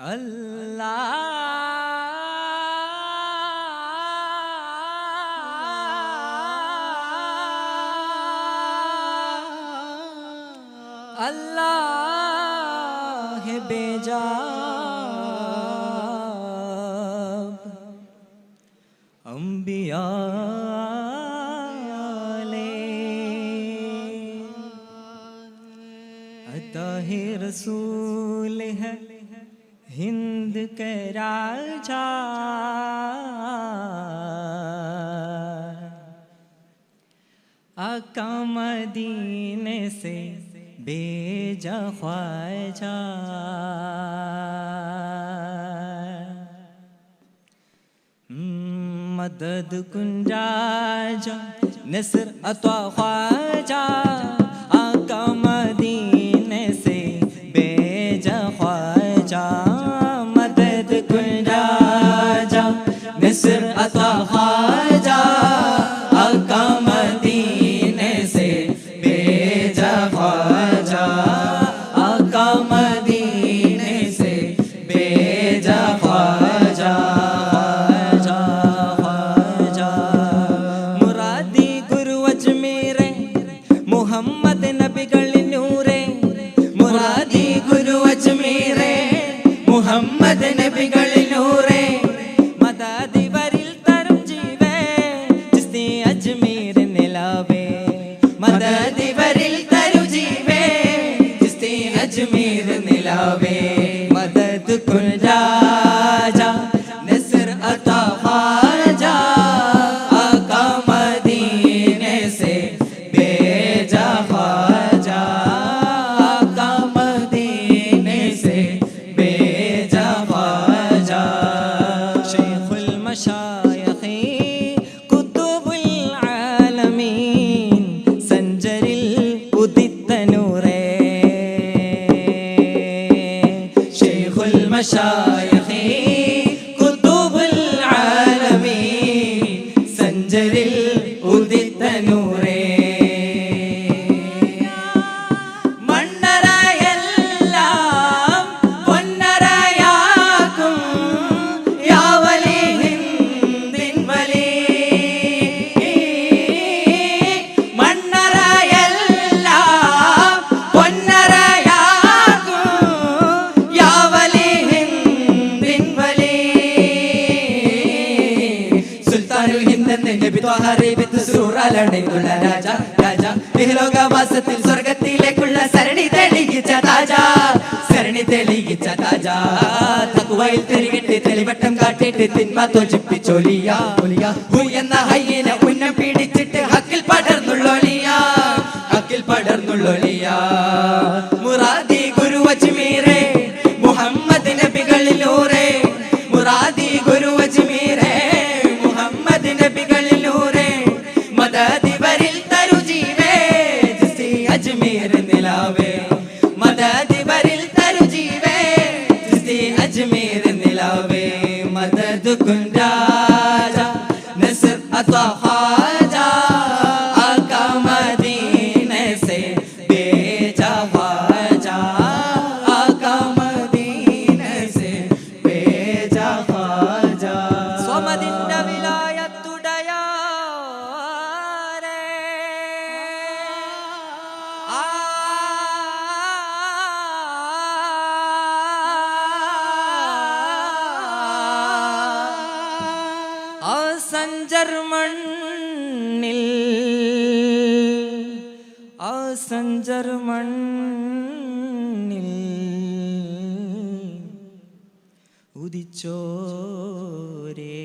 अल्लाह अल्लाह है बेजाब अंबिया अता है रसूल है हिंद के राजा आका मदीने से बेजा ख्वाजा मदद कुंजाजा नसर अता ख्वाजा आका मदीने से बेजा ख्वाजा मदद कुंजाजा नसर अता ख्वाजा आका मदीने से बेजा ख्वाजा आका मदीने से बेजा ख्वाजा मुरादी गुरु अजमेरे मुहम्मद नबिगल नूरे मुरादी गुरु अजमेरे मुहम्मद नबिगल नूरे मददी वरिल तरम जीवे जिसने अजमेर निलावे मददी वरिल तरु जीवे जिसने अजमेर निलावे मदद कुल राजा नसर अता ख्वाजा आका मदीने से बेजा ख्वाजा आका मदीने से बेजा ख्वाजा शेखुल मशायखी कुतुबुल आलमीन संजरिल उदित नूरे शेखुल मशायखी कुतुबुल आलमीन संजरिल उदित नूरे മണ്ണറയെല്ലാം പൊന്നറയാക്കും യാ വലി ഹിന്ദിൻ വലി മണ്ണറയെല്ലാം പൊന്നറയാക്കും യാ വലി ഹിന്ദിൻ വലി സുൽത്താനുൽ ഹിന്ദ് എന്ന നബി ത്വാഹ റീബത്ത് സൂറലണയുള്ള രാജ രാജ ഇഹലോകവാസത്തിൽ സ്വർഗത്തിലേക്കുള്ള സരണി തെളിയിച്ച താജാ സരണി തെളിയിച്ച താജാ തഖ്വയിൽ തിരികിട്ട് തെളിവട്ടം കാട്ടിട്ട് തിന്മ തോൽപ്പിച്ചോലിയ ഹു എന്ന ഹയ്യനെ ഉന്നം പിടിച്ചിട്ട് ഹക്കിൽ പടർന്നുള്ളോലിയ ഹക്കിൽ പടർന്നുള്ളോലിയ മുറാദി ഗുരു അജ്മീരെ മുഹമ്മദ് നബികളിൽ നൂറെ മുറാദി ഗുരു അജ്മീരെ മുഹമ്മദ് നബികളിൽ നൂറെ മദദി വരിൽ തരു ജീവേ ജിസേ അജ്മീർ നിലാവേ മദദി വരിൽ തരു ജീവേ ജിസേ അജ്മീർ നിലാവേ മദദ് കുൻ രാജ നസർ അതാ ഖാജा आका मदीने से बेजा ख्वाजा आका मदीने से बेजा ख्वाजा സ്വമദിന്റെ വിലായത്തുടയാരേ ആ സഞ്ചർ മണ്ണിൽ ആ സഞ്ചർ മണ്ണിൽ ഉദിച്ചോരേ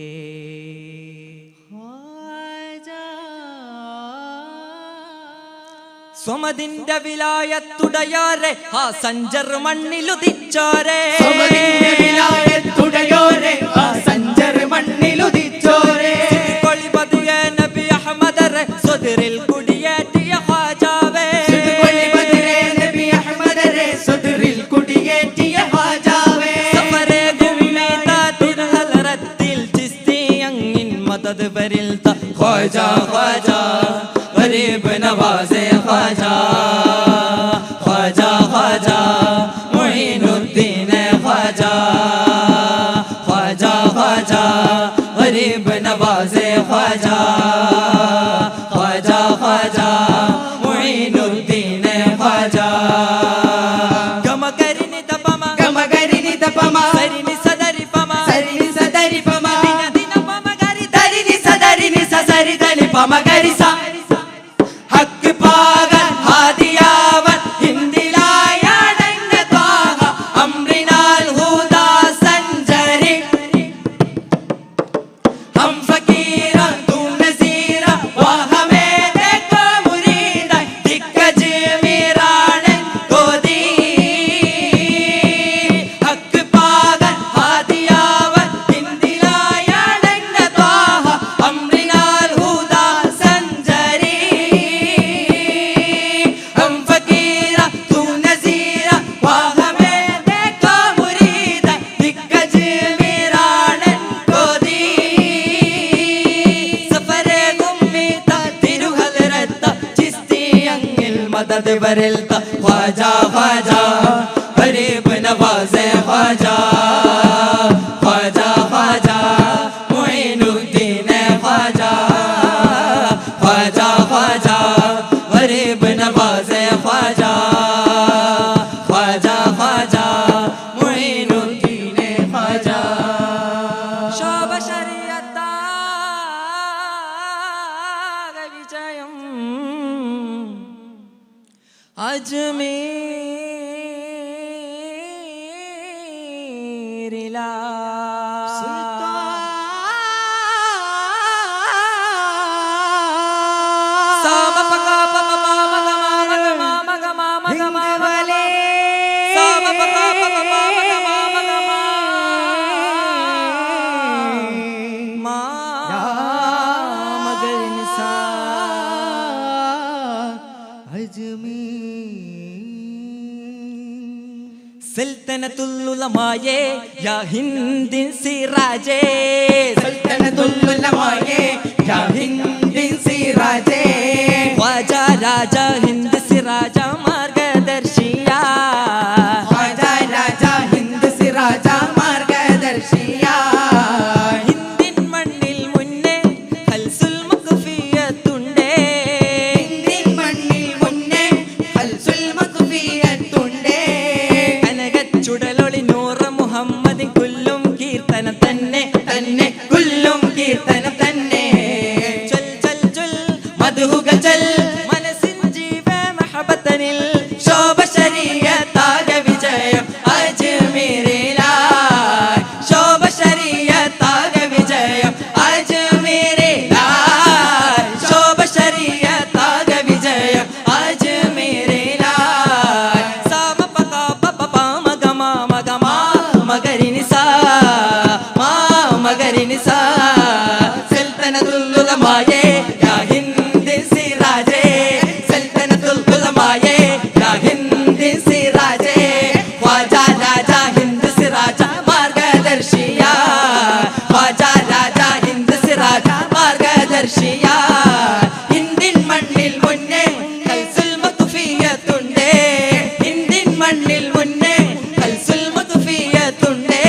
സ്വമദിന്റെ വിലായത്തുടയാരെ ആ സഞ്ചർ മണ്ണിലുദിച്ചോരേ സ്വമദിന്റെ വിലായത്തുടയോരെ ആ സഞ്ചർ മണ്ണിലുദിച്ചോരെ കൊളിപതിയെ നബി അഹ്മദരെ സ്വദറിൽ കുടിയേറ്റിയ ഖാജാവേ സുതുകൊള്ളി ബദരെ നബി അഹ്മദരെ സുദറിൽ കുടിയേറ്റിയ ഹാജാവേ സഫരെ ഗുമിതാതിർ ഹലറത്തിൽ ചിസ്തിയങ്ങിൻ മദദ് വരിൽ ത ഖാജാ ഖാജാ ഗരീബ് നവാസെ ഖാജാ ഖാജാ ഖാജാ മുഈനുദ്ദീൻ ഖാജാ बरिलता ख्वाजा ख्वाजा गरीब नवाज़े ख्वाजा ख्वाजा ख्वाजा मुईनुद्दीन ख्वाजा ख्वाजा ख्वाजा गरीब नवाज़े ख्वाजा ख्वाजा ख्वाजा मुईनुद्दीन ख्वाजा शोभ शरीयत विजयम अजमेरिला सल्तनतुल उलमाए या हिंदिन सिराजे सल्तनतुल उलमाए या हिंदिन सिराजे ख्वाजा राजा हिंद सिराजा मार्गदर्शिया ख्वाजा राजा हिंद सिराजा मार्गदर्शिया हिंदिन मण्ണിൽ മുന്നേ ഖൽസുൽ മഖ്ഫിയത്തുണ്ടേ हिंदिन मण्ണിൽ മുന്നേ ഖൽസുൽ മഖ്ഫിയത്തുണ്ടേ ചുടലൊളി നൂറ് മുഹമ്മദിൻ കുല്ലും കീർത്തനം തന്നെ തന്നെ കുല്ലും കീർത്തനം തന്നെ ചൊൽ ചൊൽ ചൊൽ മദ്ഹുകൾ ചൊൽ മനസ്സിൻ ജീവ മഹബത്തനിൽ ശോഭ ശരീഅത്താക വിജയം അജ്മീരിലായി ശോഭ ശരീഅത്താക വിജയം അജ്മീരിലായി ശോഭ ശരീഅത്താക വിജയം അജ്മീരിലായി സാമ പക പപ പാമ ഗമ മഗ മാ മകരിനിസാ മാ മകരിനിസാ സൽതനത്തുൽ ഉലമായെ യാ ഹിന്ദിൻ സിറാജേ സൽതനത്തുൽ ഉലമായെ യാ ഹിന്ദിൻ സിറാജേ ഖ്വാജാ രാജാ ഹിന്ദ് സിറാജ മാർഗദർശിയാ ഖ്വാജാ രാജാ ഹിന്ദ് സിറാജ മാർഗദർശിയാ ഹിന്ദിൻ മണ്ണിൽ മുന്നേ ഖൽസുൽ മഖ്ഫിയത്തുണ്ടേ ഹിന്ദിൻ മണ്ണിൽ മുന്നേ ഖൽസുൽ മഖ്ഫിയത്തുണ്ടേ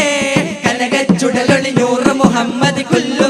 കനകച്ചുടലൊളി നൂറ് മുഹമ്മദ് കുല്ലു